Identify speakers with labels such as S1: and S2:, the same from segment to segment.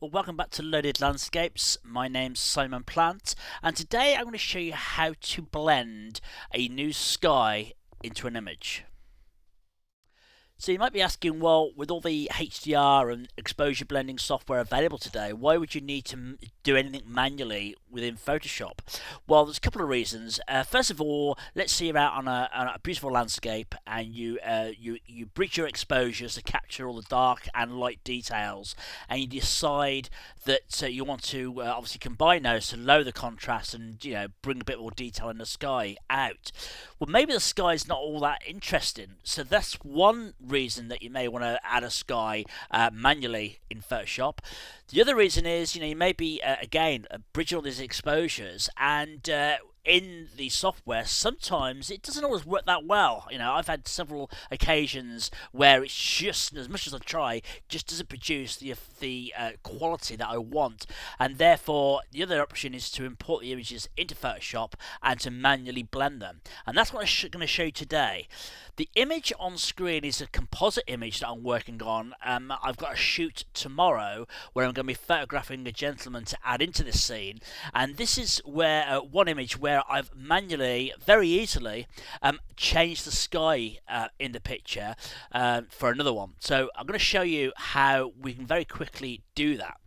S1: Well, welcome back to Loaded Landscapes. My name's Simon Plant, and today I'm going to show you how to blend a new sky into an image. So you might be asking, well, with all the HDR and exposure blending software available today, why would you need to do anything manually within Photoshop? Well, there's a couple of reasons. First of all, let's say you're out on a beautiful landscape and you bridge your exposures to capture all the dark and light details, and you decide that you want to obviously combine those to lower the contrast and bring a bit more detail in the sky out. Well, maybe the sky is not all that interesting, so that's one reason that you may want to add a sky manually in Photoshop. The other reason is you may be again bridging all these exposures, and in the software sometimes it doesn't always work that well. I've had several occasions where it's just, as much as I try, just doesn't produce the quality that I want, and therefore the other option is to import the images into Photoshop and to manually blend them, and that's what I'm going to show you today. The image on screen is a composite image that I'm working on. I've got a shoot tomorrow where I'm going to be photographing a gentleman to add into this scene, and this is where one image where I've manually, very easily, changed the sky in the picture for another one. So I'm going to show you how we can very quickly do that.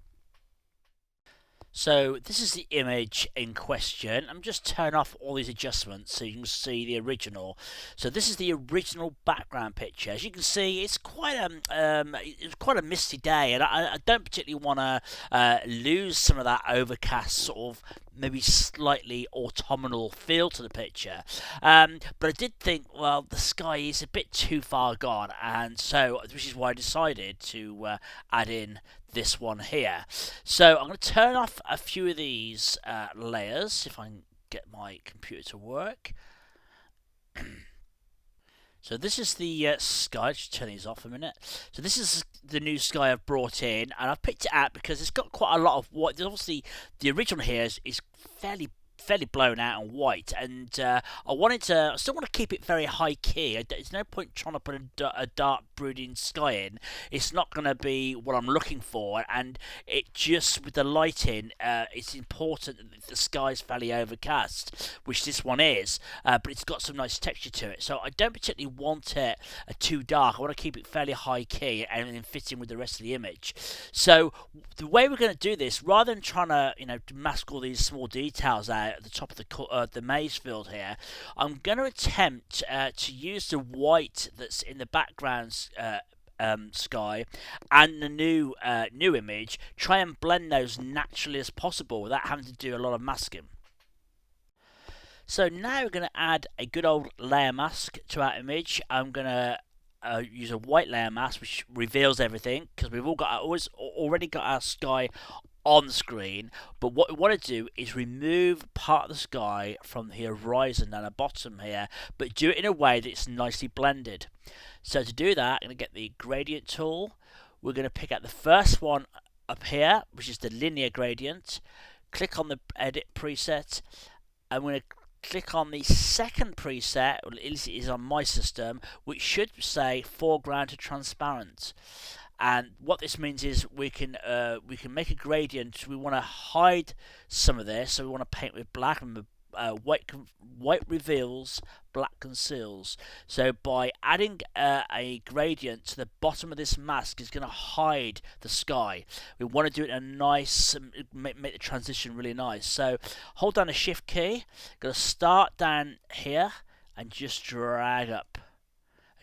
S1: So this is the image in question. I'm just turn off all these adjustments so you can see the original. So this is the original background picture. As you can see, it's quite a misty day, and I don't particularly want to lose some of that overcast sort of maybe slightly autumnal feel to the picture. But I did think, well, the sky is a bit too far gone, and so which is why I decided to add in this one here. So I'm going to turn off a few of these layers if I can get my computer to work. So this is the sky. Just turn these off a minute. So this is the new sky I've brought in, and I've picked it out because it's got quite a lot of white. Obviously, the original here is fairly blown out and white, and I still want to keep it very high key. There's no point trying to put a dark brooding sky in. It's not going to be what I'm looking for, and it just, with the lighting, it's important that the sky's fairly overcast, which this one is, but it's got some nice texture to it. So I don't particularly want it too dark. I want to keep it fairly high key and then fit in with the rest of the image. So the way we're going to do this, rather than trying to mask all these small details out at the top of the maize field here, I'm going to attempt to use the white that's in the background sky and the new image, try and blend those naturally as possible without having to do a lot of masking. So now we're going to add a good old layer mask to our image. I'm going to use a white layer mask which reveals everything, because we've already got our sky on the screen, but what we want to do is remove part of the sky from the horizon down the bottom here, but do it in a way that's nicely blended. So to do that, I'm going to get the gradient tool. We're going to pick out the first one up here, which is the linear gradient. Click on the edit preset. I'm going to click on the second preset, or at least it is on my system, which should say foreground to transparent. And what this means is we can make a gradient. We want to hide some of this, so we want to paint with black, and white reveals, black conceals. So by adding a gradient to the bottom of this mask is going to hide the sky. We want to do it in a nice, make the transition really nice. So hold down the shift key, going to start down here and just drag up.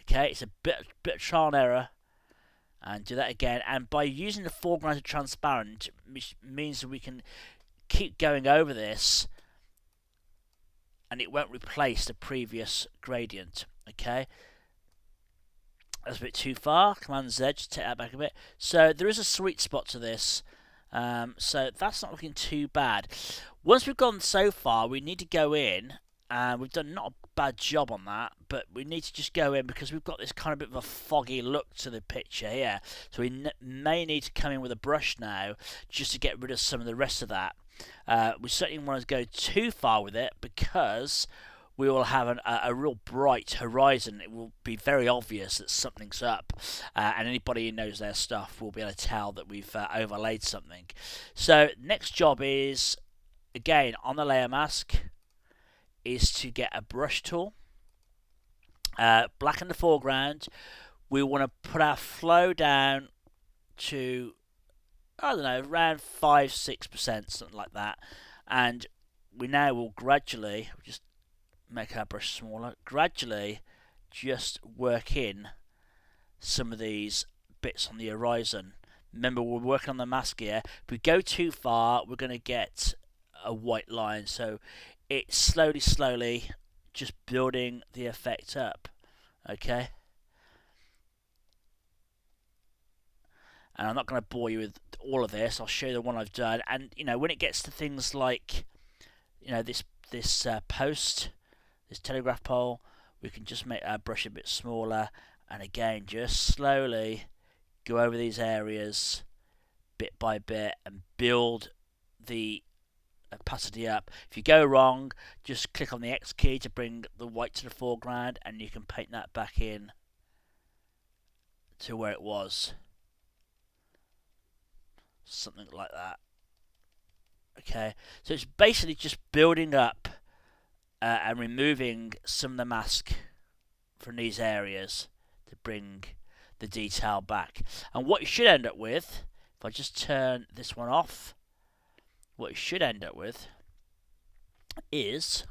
S1: Okay, it's a bit of trial and error. And do that again, and by using the foreground to transparent, which means that we can keep going over this and it won't replace the previous gradient. Okay, that's a bit too far. Command Z to take that back a bit. So there is a sweet spot to this, so that's not looking too bad. Once we've gone so far, we need to go in. We've done not a bad job on that, but we need to just go in because we've got this kind of bit of a foggy look to the picture here. So we may need to come in with a brush now just to get rid of some of the rest of that. We certainly want to go too far with it because we will have a real bright horizon. It will be very obvious that something's up, and anybody who knows their stuff will be able to tell that we've overlaid something. So next job is, again, on the layer mask, is to get a brush tool, blacken the foreground. We want to put our flow down to, I don't know, around 5-6%, something like that, and we now will gradually just make our brush smaller, gradually just work in some of these bits on the horizon. Remember, we're working on the mask here. If we go too far, we're going to get a white line, so it's slowly just building the effect up. Okay, and I'm not going to bore you with all of this. I'll show you the one I've done, and when it gets to things like this post, this telegraph pole, we can just make our brush a bit smaller, and again just slowly go over these areas bit by bit and build the opacity up. If you go wrong, just click on the X key to bring the white to the foreground, and you can paint that back in to where it was, something like that. Okay, so it's basically just building up and removing some of the mask from these areas to bring the detail back. And what you should end up with, if I just turn this one off, what you should end up with is,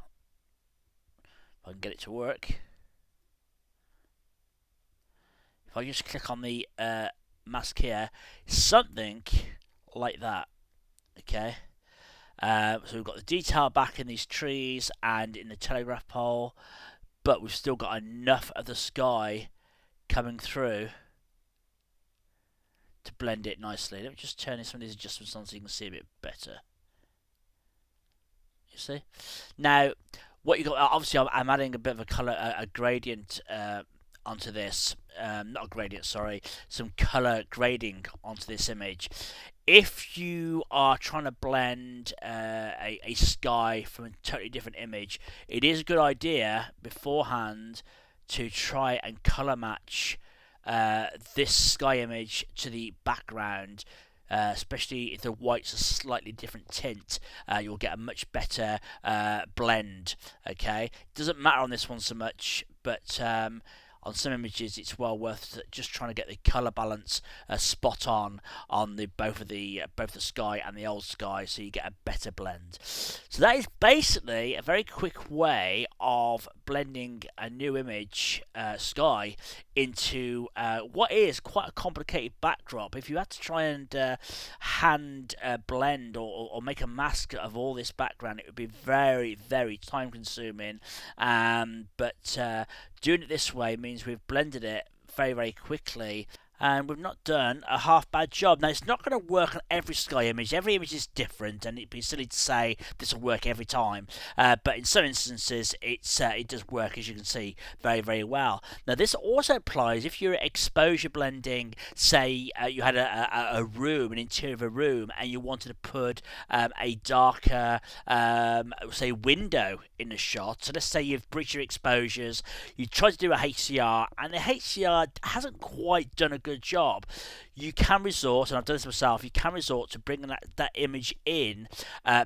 S1: if I can get it to work, if I just click on the mask here, something like that. Okay, so we've got the detail back in these trees and in the telegraph pole, but we've still got enough of the sky coming through to blend it nicely. Let me just turn some of these adjustments on so you can see a bit better. You see? Now, what you got, obviously I'm adding a bit of a colour, a gradient onto this, not a gradient, sorry, some colour grading onto this image. If you are trying to blend a sky from a totally different image, it is a good idea beforehand to try and colour match this sky image to the background. Especially if the white's a slightly different tint, you'll get a much better blend. Okay, doesn't matter on this one so much, but on some images it's well worth just trying to get the color balance spot on both the sky and the old sky, so you get a better blend. So that is basically a very quick way of blending a new image, sky, into what is quite a complicated backdrop. If you had to try and hand blend or make a mask of all this background, it would be very, very time consuming, but doing it this way means we've blended it very, very quickly, and we've not done a half bad job. Now, it's not going to work on every sky image. Every image is different, and it'd be silly to say this will work every time. But in some instances, it does work, as you can see, very, very well. Now, this also applies if you're exposure blending. Say you had a room, an interior of a room, and you wanted to put a darker, say, window in the shot. So let's say you've breached your exposures, you try to do a HDR, and the HDR hasn't quite done a good job. You can resort, and I've done this myself, you can resort to bringing that image in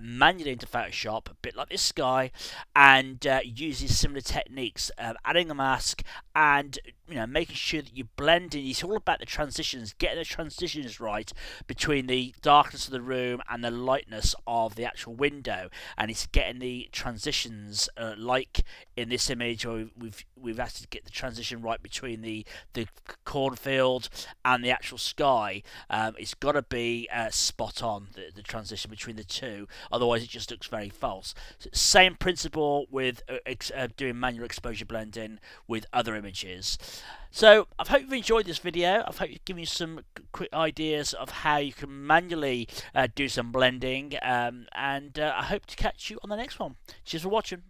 S1: manually into Photoshop, a bit like this sky, and using similar techniques, adding a mask and making sure that you blend in. It's all about the transitions, getting the transitions right between the darkness of the room and the lightness of the actual window, and it's getting the transitions like in this image where we've had to get the transition right between the cornfield and the actual sky. It's got to be spot on, the transition between the two, otherwise it just looks very false. So same principle with doing manual exposure blending with other images. So I hope you've enjoyed this video. I hope you've given you some quick ideas of how you can manually do some blending, and I hope to catch you on the next one. Cheers for watching.